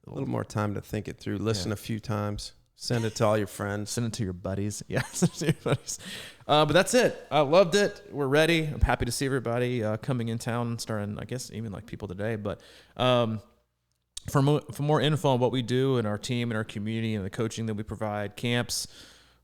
more time to think it through. Listen a few times. Send it to all your friends. Send it to your buddies. Yeah, send it to your buddies. But that's it. I loved it. We're ready. I'm happy to see everybody coming in town, starting, I guess, even like people today. But for more info on what we do and our team and our community and the coaching that we provide, camps,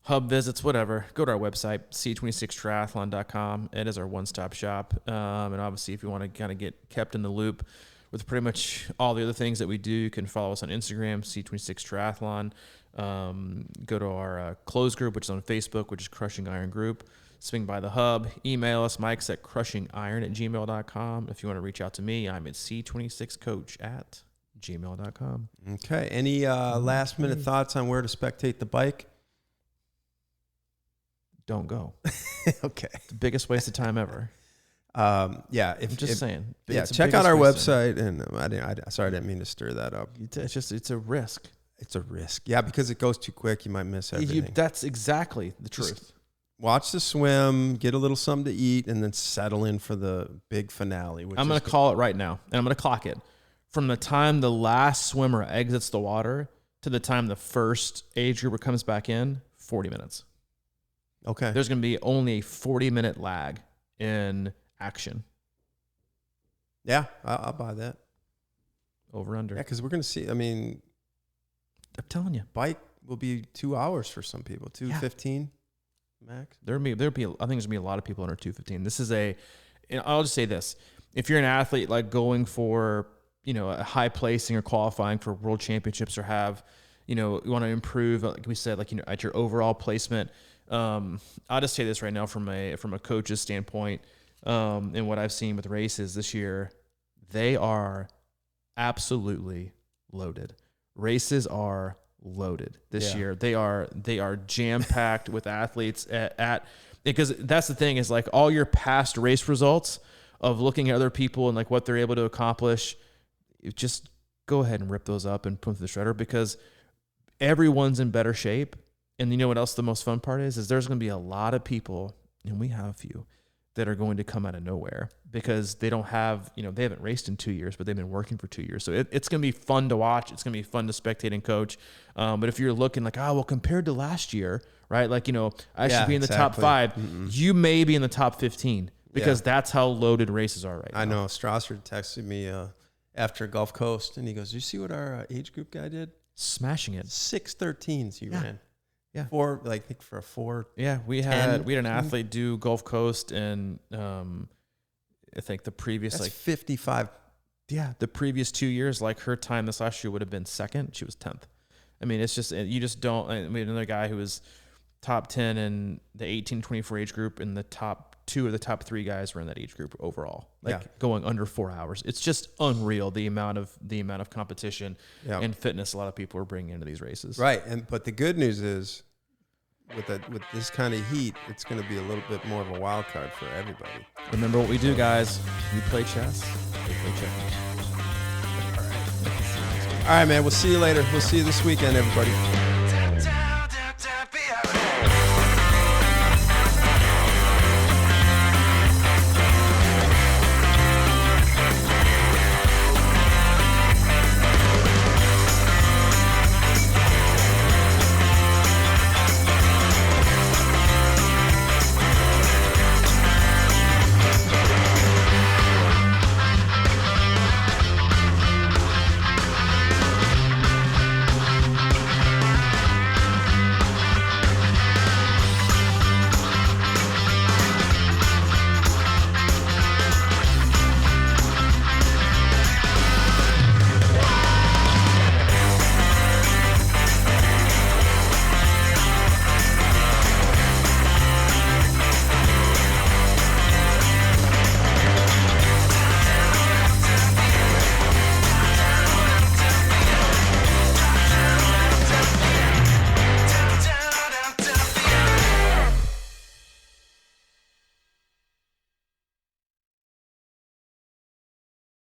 hub visits, whatever, go to our website, c26triathlon.com. It is our one-stop shop. And obviously, if you want to kind of get kept in the loop with pretty much all the other things that we do, you can follow us on Instagram, C26Triathlon. Go to our closed group, which is on Facebook, which is Crushing Iron Group. Swing by the hub. Email us, Mike's at crushingiron@gmail.com. If you want to reach out to me, I'm at c26coach@gmail.com. Okay. Any last-minute thoughts on where to spectate the bike? Don't go. Okay. It's the biggest waste of time ever. I'm just saying. Check out our website. And I didn't mean to stir that up. It's a risk. It's a risk. Yeah, because it goes too quick, you might miss everything. That's exactly the truth. Just watch the swim, get a little something to eat, and then settle in for the big finale. I'm going to call it right now, and I'm going to clock it. From the time the last swimmer exits the water to the time the first age grouper comes back in, 40 minutes. Okay. There's going to be only a 40-minute lag in action. Yeah, I'll buy that. Over under. Yeah, because we're going to see, I'm telling you, bike will be 2 hours for some people, 2:15 max. I think there's gonna be a lot of people under 2:15. This is I'll just say this: if you're an athlete like going for a high placing or qualifying for world championships, or have you want to improve, like we said, at your overall placement. I'll just say this right now from a coach's standpoint, and what I've seen with races this year, they are absolutely loaded. Races are loaded this year. They are jam-packed with athletes because that's the thing is like all your past race results of looking at other people and like what they're able to accomplish, just go ahead and rip those up and put them through the shredder because everyone's in better shape And you know what else the most fun part is there's going to be a lot of people, and we have a few, that are going to come out of nowhere because they don't have, they haven't raced in 2 years, but they've been working for 2 years. So it's going to be fun to watch. It's going to be fun to spectate and coach. But if you're looking like, compared to last year, right? Like, I should be in the top 5. You may be in the top 15 because that's how loaded races are right now. I know. Strasser texted me after Gulf Coast, and he goes, "Did you see what our age group guy did? Smashing it. 6:13s he ran. Yeah. I think for a 4. Yeah, we had an athlete do Gulf Coast, and I think the previous That's 55. Yeah, the previous 2 years, like her time this last year would have been 2nd. She was 10th. I mean, it's just you just don't. I mean, another guy who was top 10 in the 18-24 age group, and the top 2 of the top 3 guys were in that age group overall. Going under 4 hours. It's just unreal the amount of competition and fitness a lot of people are bringing into these races. Right, but the good news is with this kind of heat, it's going to be a little bit more of a wild card for everybody. Remember what we do, guys. We play chess. We play checkers. All right, man. We'll see you later. We'll see you this weekend, everybody.